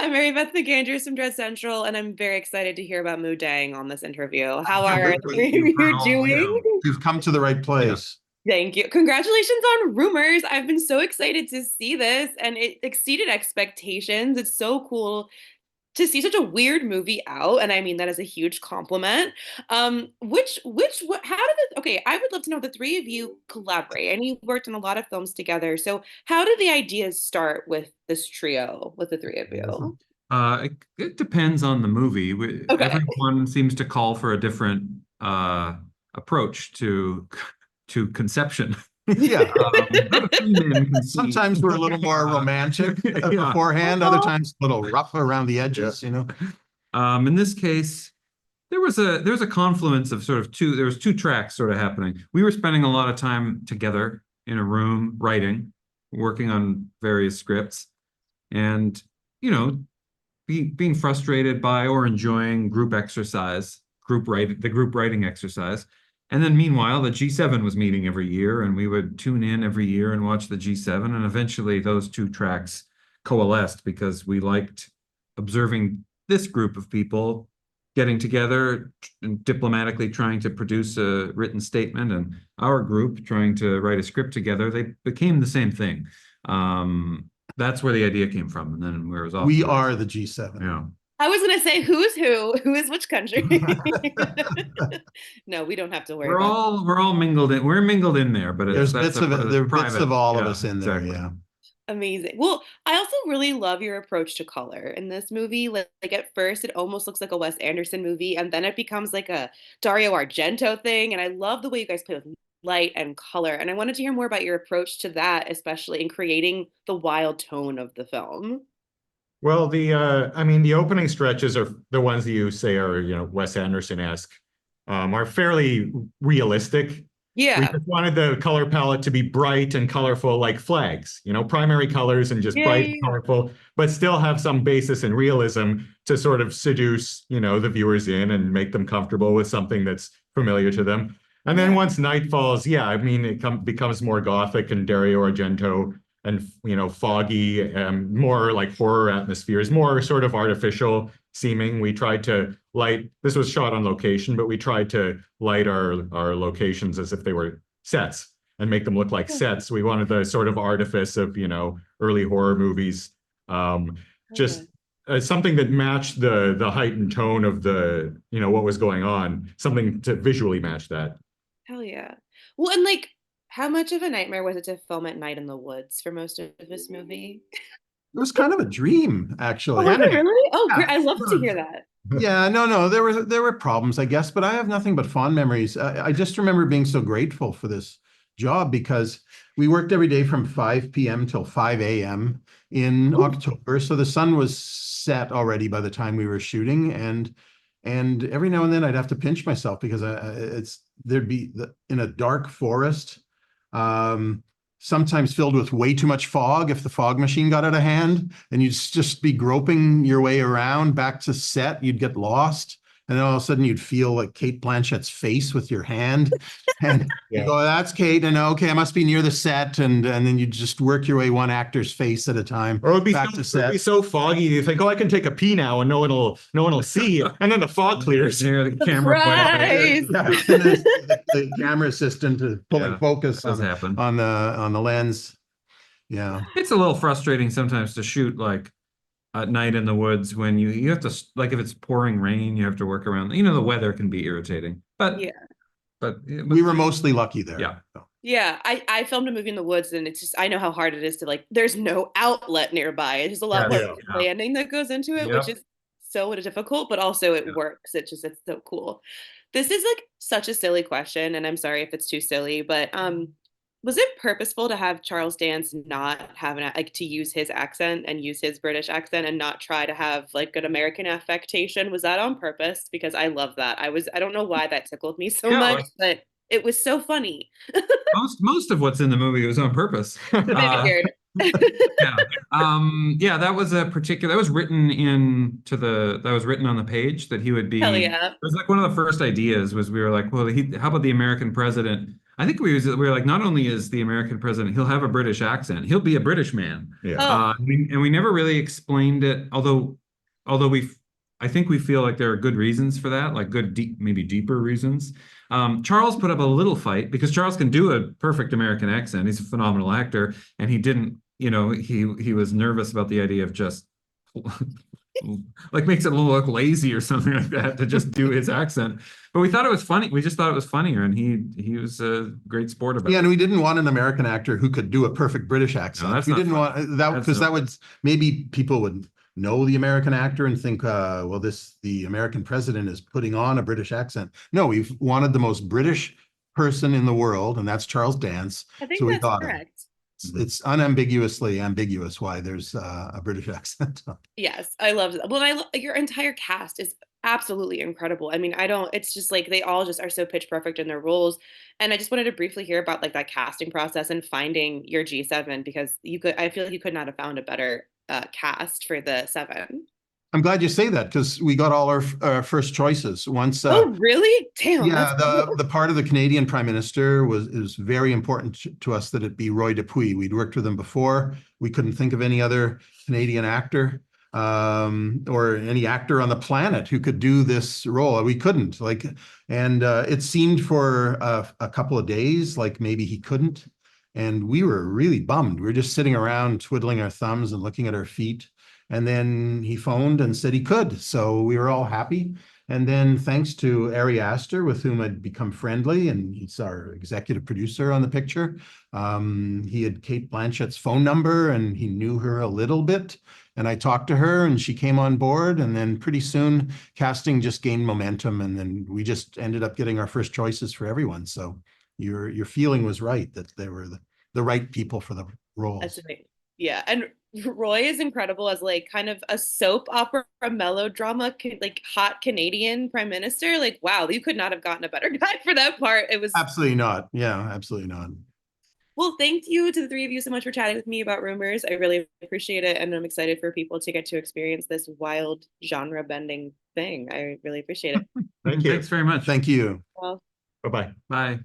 I'm Mary Beth McAndrews from Dread Central, and I'm very excited to hear about Moo Dang on this interview. How are the Absolutely. three of you doing? You've come to the right place. Thank you. Congratulations on Rumors. I've been so excited to see this, and it exceeded expectations. It's so cool to see such a weird movie out, and I mean that as a huge compliment. How did it? Okay, I would love to know the three of you collaborate, and you worked on a lot of films together. So, how did the ideas start with this trio, with the three of you? It depends on the movie. Okay. Everyone seems to call for a different approach to conception. Yeah. How do three men conceive? Sometimes we're a little more romantic beforehand, other times a little rough around the edges, you know. In this case, there was a confluence of sort of there was two tracks sort of happening. We were spending a lot of time together in a room writing, working on various scripts, and you know, being frustrated by or enjoying group exercise, the group writing exercise. And then meanwhile, the G7 was meeting every year, and we would tune in every year and watch the G7. And eventually those two tracks coalesced because we liked observing this group of people getting together and diplomatically trying to produce a written statement, and our group trying to write a script together. They became the same thing. That's where the idea came from, and then where it was off. We are the G7. Yeah. I was gonna say who's who is which country. No, we don't have to worry about that. We're all mingled in. We're mingled in there, but There's bits of it. There are bits of all of us in there. Exactly. Yeah. Amazing. Well, I also really love your approach to color in this movie. Like at first, it almost looks like a Wes Anderson movie, and then it becomes like a Dario Argento thing. And I love the way you guys play with light and color. And I wanted to hear more about your approach to that, especially in creating the wild tone of the film. Well, the opening stretches are the ones that you say are, Wes Anderson-esque, are fairly realistic. We Yeah. just wanted the color palette to be bright and colorful like flags, primary colors and just Yeah, bright yeah, and yeah. colorful, but still have some basis in realism to sort of seduce, the viewers in and make them comfortable with something that's familiar to them. And then Yeah. once night falls, yeah, I mean, becomes more gothic and Dario Argento and, foggy, more like horror atmospheres, more sort of artificial seeming. We tried to light, this was shot on location, but we tried to light our locations as if they were sets and make them look like sets. We wanted the sort of artifice of, early horror movies. Just something that matched the heightened tone of the, what was going on, something to visually match that. Hell yeah. Well, and like, how much of a nightmare was it to film at night in the woods for most of this movie? It was kind of a dream, Oh, actually. was it really? Oh, Yeah. great. I love to hear that. Yeah, no, there were problems, I guess, but I have nothing but fond memories. I just remember being so grateful for this job because we worked every day from 5 p.m. till 5 a.m. in October. So the sun was set already by the time we were shooting, and every now and then I'd have to pinch myself because there'd be in a dark forest, sometimes filled with way too much fog if the fog machine got out of hand, and you'd just be groping your way around back to set. You'd get lost, and then all of a sudden you'd feel like Kate Blanchett's face with your hand, and you go, "That's Kate," and okay, I must be near the set, and then you just work your way one actor's face at a time Or back to set. it'd be so foggy, you think, "Oh, I can take a pee now, and no one will see," and then the fog clears. There, the camera Surprise! Yeah, and there's the camera assistant pulling focus does happen. on the lens. Yeah. It's a little frustrating sometimes to shoot like at night in the woods when you have to, like, if it's pouring rain, you have to work around. The weather can be irritating, but Yeah. We were mostly lucky there. Yeah. Yeah, I filmed a movie in the woods, and it's just I know how hard it is to like. There's no outlet nearby. It's just a lot more planning that goes into it, which is so difficult, but also it works. It's so cool. This is like such a silly question, and I'm sorry if it's too silly, but was it purposeful to have Charles Dance not have like to use his accent and use his British accent and not try to have like an American affectation? Was that on purpose? Because I love that. I don't know why that tickled me so much, but it was so funny. most of what's in the movie was on purpose. I figured. Yeah. That was that was written on the page that he would be. Hell yeah. It was like one of the first ideas was we were like, well, how about the American president? I think we were like, not only is the American president, he'll have a British accent, he'll be a British man. Yeah. Oh. And we never really explained it, although although I think we feel like there are good reasons for that, like good, deep, maybe deeper reasons. Charles put up a little fight because Charles can do a perfect American accent. He's a phenomenal actor, and he didn't, he was nervous about the idea of just like makes it look lazy or something like that to just do his accent. But we thought it was funny. We just thought it was funnier, and he was a great sport about it. Yeah, and we didn't want an American actor who could do a perfect British accent. No, that's we not didn't fun. want that because that would maybe people would know the American actor and think, well, the American president is putting on a British accent. No, we've wanted the most British person in the world, and that's Charles Dance. I think So we that's got him. correct. It's unambiguously ambiguous why there's a British accent. Yes, I love it. Well, your entire cast is absolutely incredible. I mean, it's just like they all just are so pitch perfect in their roles. And I just wanted to briefly hear about like that casting process and finding your G7 because I feel like you could not have found a better cast for the 7. I'm glad you say that because we got all our first choices once. Oh, really? Damn. Yeah, That's cool. the part of the Canadian Prime Minister is very important to us that it be Roy Dupuis. We'd worked with him before. We couldn't think of any other Canadian actor or any actor on the planet who could do this role. We couldn't and it seemed for a couple of days like maybe he couldn't. And we were really bummed. We were just sitting around twiddling our thumbs and looking at our feet. And then he phoned and said he could. So we were all happy. And then thanks to Ari Aster, with whom I'd become friendly, and he's our executive producer on the picture, he had Cate Blanchett's phone number and he knew her a little bit. And I talked to her and she came on board. And then pretty soon casting just gained momentum. And then we just ended up getting our first choices for everyone. So your feeling was right, that they were the right people for the roles. That's amazing. Yeah. And Roy is incredible as like kind of a soap opera melodrama, like hot Canadian prime minister. Like, wow, you could not have gotten a better guy for that part. It was absolutely not. Yeah, absolutely not. Well, thank you to the 3 of you so much for chatting with me about Rumours. I really appreciate it. And I'm excited for people to get to experience this wild genre bending thing. I really appreciate it. Thank you. Thanks very much. Thank you. Well, Bye-bye. Bye.